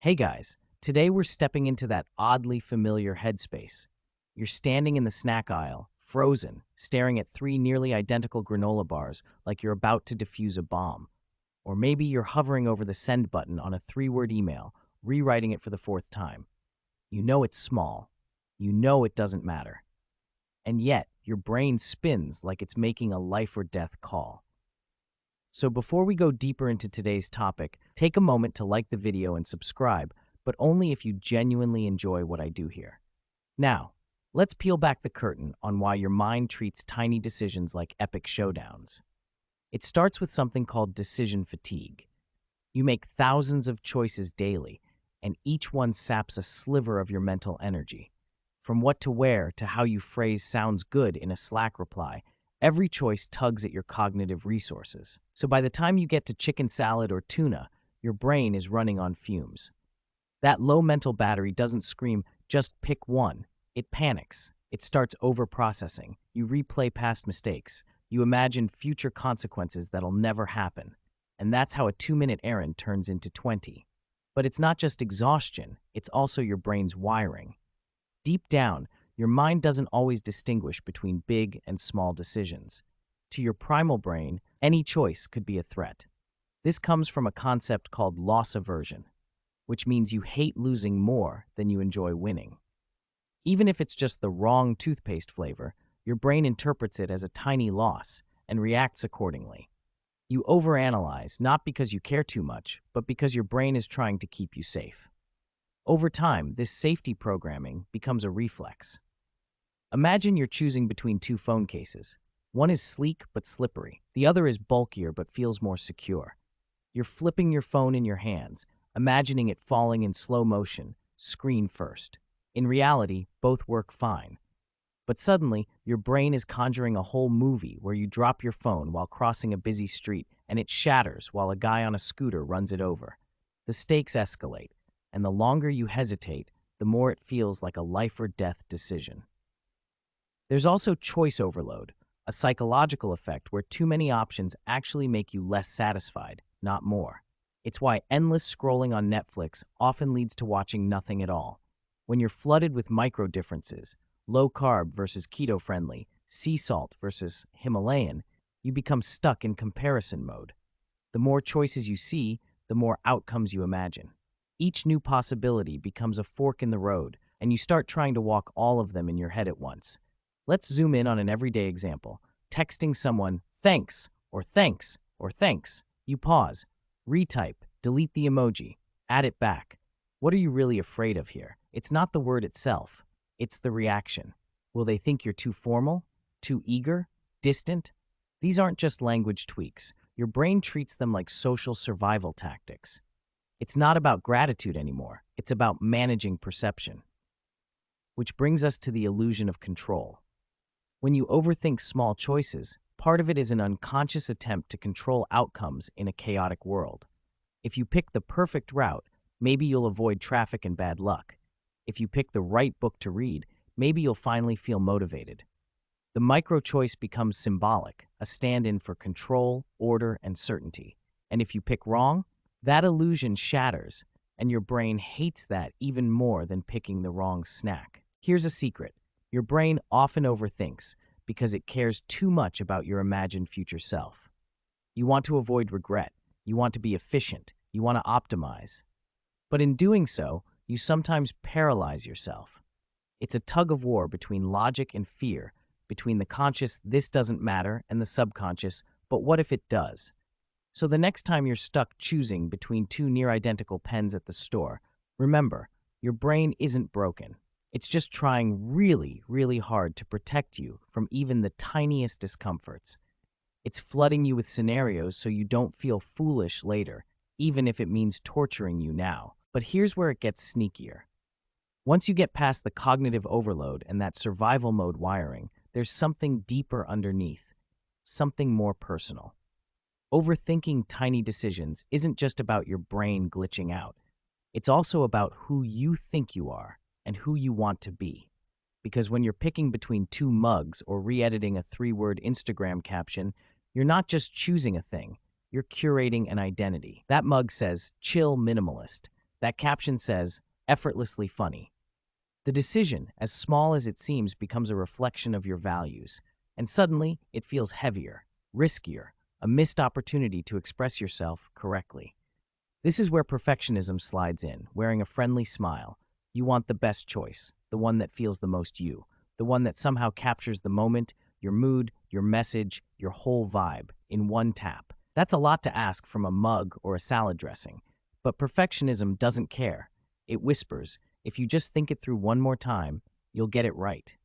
Hey guys, today we're stepping into that oddly familiar headspace. You're standing in the snack aisle, frozen, staring at three nearly identical granola bars like you're about to defuse a bomb. Or maybe you're hovering over the send button on a three-word email, rewriting it for the fourth time. You know it's small. You know it doesn't matter. And yet, your brain spins like it's making a life or death call. So before we go deeper into today's topic, take a moment to like the video and subscribe, but only if you genuinely enjoy what I do here. Now, let's peel back the curtain on why your mind treats tiny decisions like epic showdowns. It starts with something called decision fatigue. You make thousands of choices daily, and each one saps a sliver of your mental energy. From what to wear to how you phrase sounds good in a Slack reply, every choice tugs at your cognitive resources. So by the time you get to chicken salad or tuna, your brain is running on fumes. That low mental battery doesn't scream, just pick one. It panics. It starts overprocessing. You replay past mistakes. You imagine future consequences that'll never happen. And that's how a 2-minute errand turns into 20. But it's not just exhaustion, it's also your brain's wiring. Deep down, your mind doesn't always distinguish between big and small decisions. To your primal brain, any choice could be a threat. This comes from a concept called loss aversion, which means you hate losing more than you enjoy winning. Even if it's just the wrong toothpaste flavor, your brain interprets it as a tiny loss and reacts accordingly. You overanalyze not because you care too much, but because your brain is trying to keep you safe. Over time, this safety programming becomes a reflex. Imagine you're choosing between two phone cases. One is sleek but slippery. The other is bulkier but feels more secure. You're flipping your phone in your hands, imagining it falling in slow motion, screen first. In reality, both work fine. But suddenly, your brain is conjuring a whole movie where you drop your phone while crossing a busy street and it shatters while a guy on a scooter runs it over. The stakes escalate, and the longer you hesitate, the more it feels like a life or death decision. There's also choice overload, a psychological effect where too many options actually make you less satisfied, not more. It's why endless scrolling on Netflix often leads to watching nothing at all. When you're flooded with micro differences, low carb versus keto friendly, sea salt versus Himalayan, you become stuck in comparison mode. The more choices you see, the more outcomes you imagine. Each new possibility becomes a fork in the road, and you start trying to walk all of them in your head at once. Let's zoom in on an everyday example. Texting someone, thanks, or thanks, or thanks. You pause, retype, delete the emoji, add it back. What are you really afraid of here? It's not the word itself, it's the reaction. Will they think you're too formal, too eager, distant? These aren't just language tweaks. Your brain treats them like social survival tactics. It's not about gratitude anymore. It's about managing perception. Which brings us to the illusion of control. When you overthink small choices, part of it is an unconscious attempt to control outcomes in a chaotic world. If you pick the perfect route, maybe you'll avoid traffic and bad luck. If you pick the right book to read, maybe you'll finally feel motivated. The micro-choice becomes symbolic, a stand-in for control, order, and certainty. And if you pick wrong, that illusion shatters, and your brain hates that even more than picking the wrong snack. Here's a secret. Your brain often overthinks because it cares too much about your imagined future self. You want to avoid regret. You want to be efficient. You want to optimize. But in doing so, you sometimes paralyze yourself. It's a tug of war between logic and fear, between the conscious, this doesn't matter, and the subconscious, but what if it does? So the next time you're stuck choosing between two near-identical pens at the store, remember, your brain isn't broken. It's just trying really, really hard to protect you from even the tiniest discomforts. It's flooding you with scenarios so you don't feel foolish later, even if it means torturing you now. But here's where it gets sneakier. Once you get past the cognitive overload and that survival mode wiring, there's something deeper underneath, something more personal. Overthinking tiny decisions isn't just about your brain glitching out. It's also about who you think you are and who you want to be. Because when you're picking between two mugs or re-editing a 3-word Instagram caption, you're not just choosing a thing, you're curating an identity. That mug says, chill minimalist. That caption says, effortlessly funny. The decision, as small as it seems, becomes a reflection of your values, and suddenly it feels heavier, riskier, a missed opportunity to express yourself correctly. This is where perfectionism slides in, wearing a friendly smile. You want the best choice, the one that feels the most you, the one that somehow captures the moment, your mood, your message, your whole vibe, in one tap. That's a lot to ask from a mug or a salad dressing, but perfectionism doesn't care. It whispers, if you just think it through one more time, you'll get it right.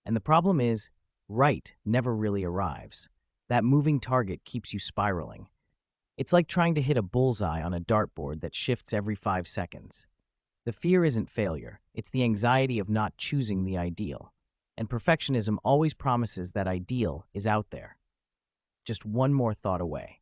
And the problem is, right never really arrives. That moving target keeps you spiraling. It's like trying to hit a bullseye on a dartboard that shifts every 5 seconds. The fear isn't failure, it's the anxiety of not choosing the ideal. And perfectionism always promises that ideal is out there, just one more thought away.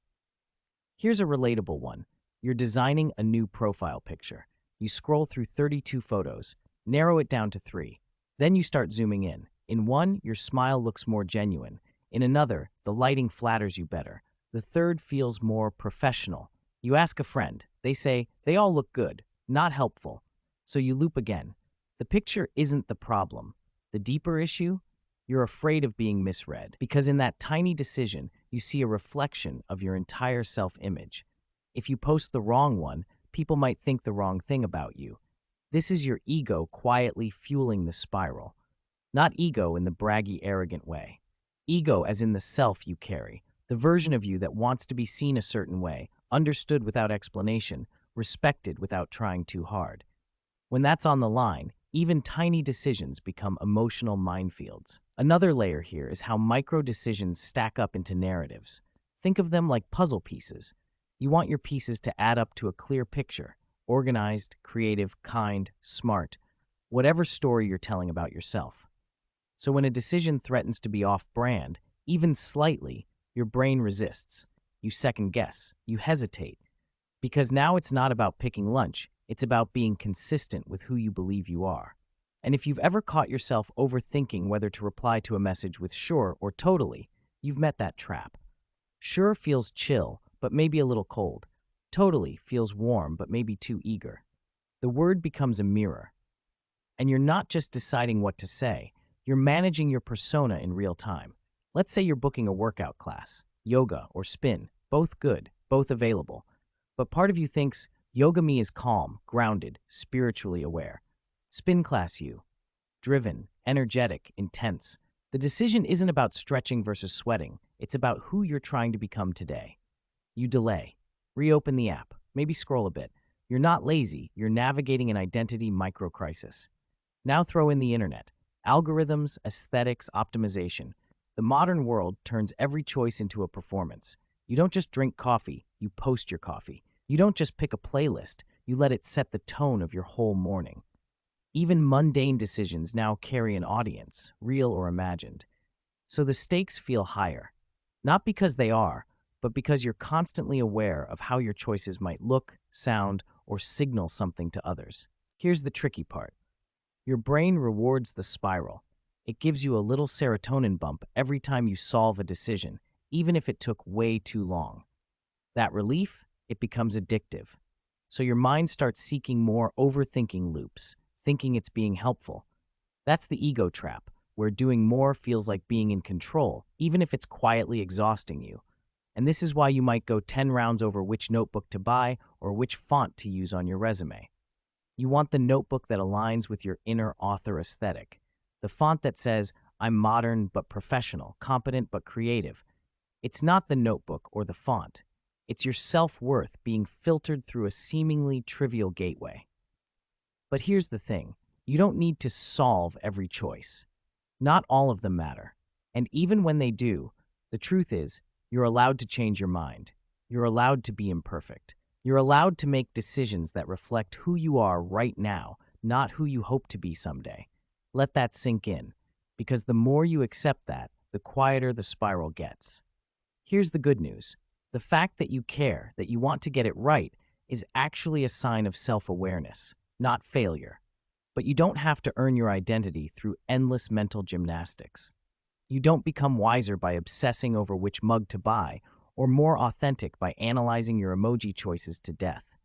Here's a relatable one. You're designing a new profile picture. You scroll through 32 photos, narrow it down to 3. Then you start zooming in. In one, your smile looks more genuine. In another, the lighting flatters you better. The third feels more professional. You ask a friend. They say, they all look good, not helpful. So you loop again. The picture isn't the problem. The deeper issue? You're afraid of being misread, because in that tiny decision, you see a reflection of your entire self-image. If you post the wrong one, people might think the wrong thing about you. This is your ego quietly fueling the spiral. Not ego in the braggy, arrogant way. Ego as in the self you carry, the version of you that wants to be seen a certain way, understood without explanation, respected without trying too hard. When that's on the line, even tiny decisions become emotional minefields. Another layer here is how micro-decisions stack up into narratives. Think of them like puzzle pieces. You want your pieces to add up to a clear picture, organized, creative, kind, smart, whatever story you're telling about yourself. So when a decision threatens to be off-brand, even slightly, your brain resists. You second-guess. You hesitate. Because now it's not about picking lunch, it's about being consistent with who you believe you are. And if you've ever caught yourself overthinking whether to reply to a message with sure or totally, you've met that trap. Sure feels chill, but maybe a little cold. Totally feels warm, but maybe too eager. The word becomes a mirror. And you're not just deciding what to say, you're managing your persona in real time. Let's say you're booking a workout class, yoga or spin, both good, both available. But part of you thinks, yoga me is calm, grounded, spiritually aware. Spin class you, driven, energetic, intense. The decision isn't about stretching versus sweating. It's about who you're trying to become today. You delay. Reopen the app. Maybe scroll a bit. You're not lazy. You're navigating an identity microcrisis. Now throw in the internet. Algorithms, aesthetics, optimization. The modern world turns every choice into a performance. You don't just drink coffee, you post your coffee. You don't just pick a playlist, you let it set the tone of your whole morning. Even mundane decisions now carry an audience, real or imagined. So the stakes feel higher. Not because they are, but because you're constantly aware of how your choices might look, sound, or signal something to others. Here's the tricky part. Your brain rewards the spiral. It gives you a little serotonin bump every time you solve a decision, even if it took way too long. That relief, it becomes addictive. So your mind starts seeking more overthinking loops, thinking it's being helpful. That's the ego trap, where doing more feels like being in control, even if it's quietly exhausting you. And this is why you might go 10 rounds over which notebook to buy or which font to use on your resume. You want the notebook that aligns with your inner author aesthetic. The font that says, I'm modern but professional, competent but creative. It's not the notebook or the font. It's your self-worth being filtered through a seemingly trivial gateway. But here's the thing. You don't need to solve every choice. Not all of them matter. And even when they do, the truth is, you're allowed to change your mind. You're allowed to be imperfect. You're allowed to make decisions that reflect who you are right now, not who you hope to be someday. Let that sink in, because the more you accept that, the quieter the spiral gets. Here's the good news. The fact that you care, that you want to get it right, is actually a sign of self-awareness, not failure. But you don't have to earn your identity through endless mental gymnastics. You don't become wiser by obsessing over which mug to buy, or more authentic by analyzing your emoji choices to death.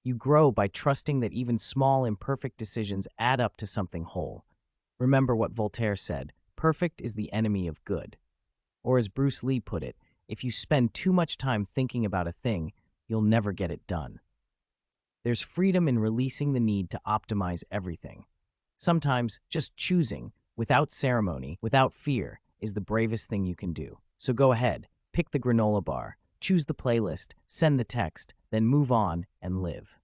You grow by trusting that even small, imperfect decisions add up to something whole. Remember what Voltaire said, perfect is the enemy of good. Or as Bruce Lee put it, if you spend too much time thinking about a thing, you'll never get it done. There's freedom in releasing the need to optimize everything. Sometimes just choosing, without ceremony, without fear, is the bravest thing you can do. So go ahead, pick the granola bar, choose the playlist, send the text, then move on and live.